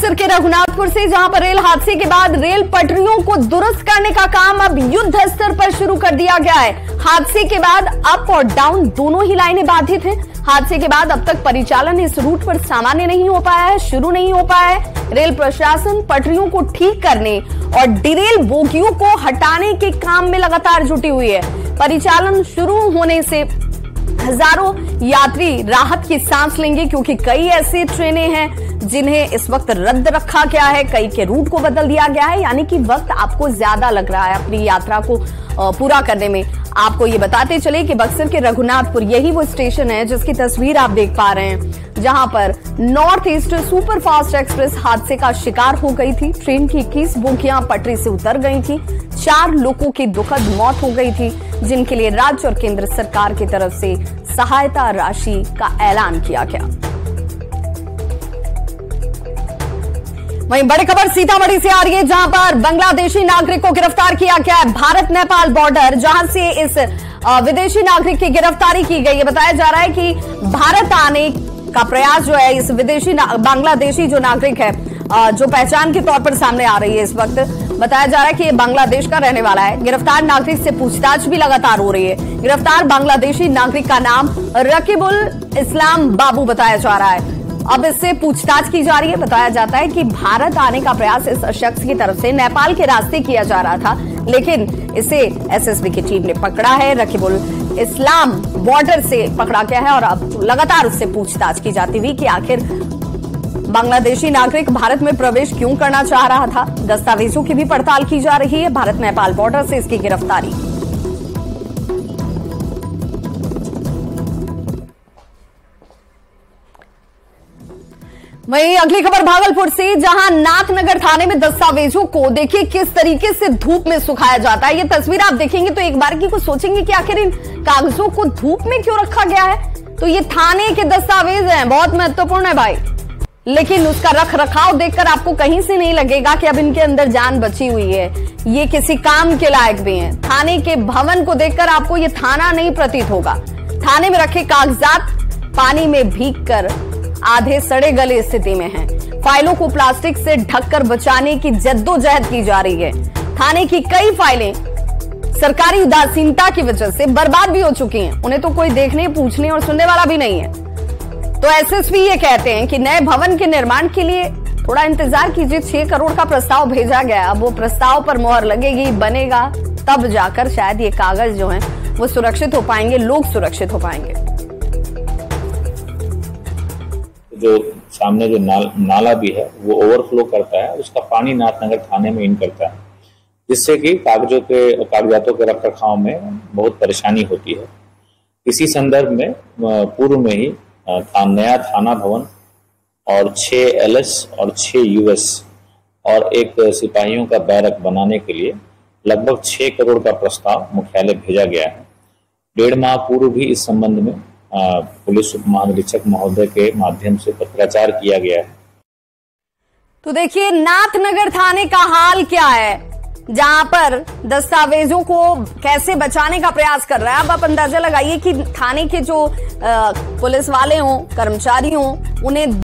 बक्सर के रघुनाथपुर से, जहां पर रेल हादसे के बाद रेल पटरियों को दुरुस्त करने का काम अब युद्ध स्तर पर शुरू कर दिया गया है। हादसे के बाद अप और डाउन दोनों ही लाइनें बाधित हैं। हादसे के बाद अब तक परिचालन इस रूट पर सामान्य नहीं हो पाया है, शुरू नहीं हो पाया है। रेल प्रशासन पटरियों को ठीक करने और डिरेल बोगियों को हटाने के काम में लगातार जुटी हुई है। परिचालन शुरू होने से हजारों यात्री राहत की सांस लेंगे, क्योंकि कई ऐसी ट्रेनें हैं जिन्हें इस वक्त रद्द रखा गया है, कई के रूट को बदल दिया गया है, यानी कि वक्त आपको ज्यादा लग रहा है अपनी यात्रा को पूरा करने में। आपको ये बताते चले कि बक्सर के रघुनाथपुर यही वो स्टेशन है जिसकी तस्वीर आप देख पा रहे हैं, जहां पर नॉर्थ ईस्ट सुपरफास्ट एक्सप्रेस हादसे का शिकार हो गई थी। ट्रेन की 21 बोगियां पटरी से उतर गई थी। 4 लोगों की दुखद मौत हो गई थी, जिनके लिए राज्य और केंद्र सरकार की तरफ से सहायता राशि का ऐलान किया गया। वहीं बड़ी खबर सीतामढ़ी से आ रही है, जहां पर बांग्लादेशी नागरिक को गिरफ्तार किया गया है। भारत नेपाल बॉर्डर, जहां से इस विदेशी नागरिक की गिरफ्तारी की गई है। बताया जा रहा है कि भारत आने का प्रयास जो है इस विदेशी बांग्लादेशी जो नागरिक है, जो पहचान के तौर पर सामने आ रही है इस वक्त, बताया जा रहा है कि ये बांग्लादेश का रहने वाला है। गिरफ्तार नागरिक से पूछताछ भी लगातार हो रही है। गिरफ्तार बांग्लादेशी नागरिक का नाम रकीबुल इस्लाम बाबू बताया जा रहा है। अब इससे पूछताछ की जा रही है। बताया जाता है कि भारत आने का प्रयास इस शख्स की तरफ से नेपाल के रास्ते किया जा रहा था, लेकिन इसे एसएसबी की टीम ने पकड़ा है। रकीबुल इस्लाम बॉर्डर से पकड़ा गया है और अब लगातार उससे पूछताछ की जाती हुई कि आखिर बांग्लादेशी नागरिक भारत में प्रवेश क्यों करना चाह रहा था। दस्तावेजों की भी पड़ताल की जा रही है। भारत नेपाल बॉर्डर से इसकी गिरफ्तारी। वहीं अगली खबर भागलपुर से, जहां नाथनगर थाने में दस्तावेजों को देखिए किस तरीके से धूप में सुखाया जाता है। ये तस्वीर आप देखेंगे तो एक बार की कुछ सोचेंगे कि आखिर इन कागजों को धूप में क्यों रखा गया है। तो ये थाने के दस्तावेज हैं, बहुत महत्वपूर्ण है भाई, लेकिन उसका रख रखाव देखकर आपको कहीं से नहीं लगेगा कि अब इनके अंदर जान बची हुई है, ये किसी काम के लायक भी हैं। थाने के भवन को देखकर आपको ये थाना नहीं प्रतीत होगा। थाने में रखे कागजात पानी में भीगकर आधे सड़े गले स्थिति में हैं। फाइलों को प्लास्टिक से ढककर बचाने की जद्दोजहद की जा रही है। थाने की कई फाइलें सरकारी उदासीनता की वजह से बर्बाद भी हो चुकी हैं। उन्हें तो कोई देखने, पूछने और सुनने वाला भी नहीं है। तो एसएसपी ये कहते हैं कि नए भवन के निर्माण के लिए थोड़ा इंतजार कीजिए। 6 करोड़ का प्रस्ताव भेजा गया, अब वो प्रस्ताव पर मोहर लगेगी, बनेगा, तब जाकर शायद ये कागज जो हैं वो सुरक्षित हो पाएंगे, लोग सुरक्षित हो पाएंगे। जो सामने जो नाला भी है वो ओवरफ्लो करता है, उसका पानी नाथनगर थाने में इन करता है, जिससे कि कागजातों के रखरखाव में बहुत परेशानी होती है। इसी संदर्भ में पूर्व में ही नया थाना भवन और 6 LS और 6 US और एक सिपाहियों का बैरक बनाने के लिए लगभग 6 करोड़ का प्रस्ताव मुख्यालय भेजा गया है। 1.5 माह पूर्व भी इस संबंध में पुलिस उप महानिरीक्षक महोदय के माध्यम से पत्राचार किया गया है। तो देखिए नाथनगर थाने का हाल क्या है, जहां पर दस्तावेजों को कैसे बचाने का प्रयास कर रहा है। अब आप अंदाजा लगाइए कि थाने के जो पुलिस वाले हों, कर्मचारी हों, उन्हें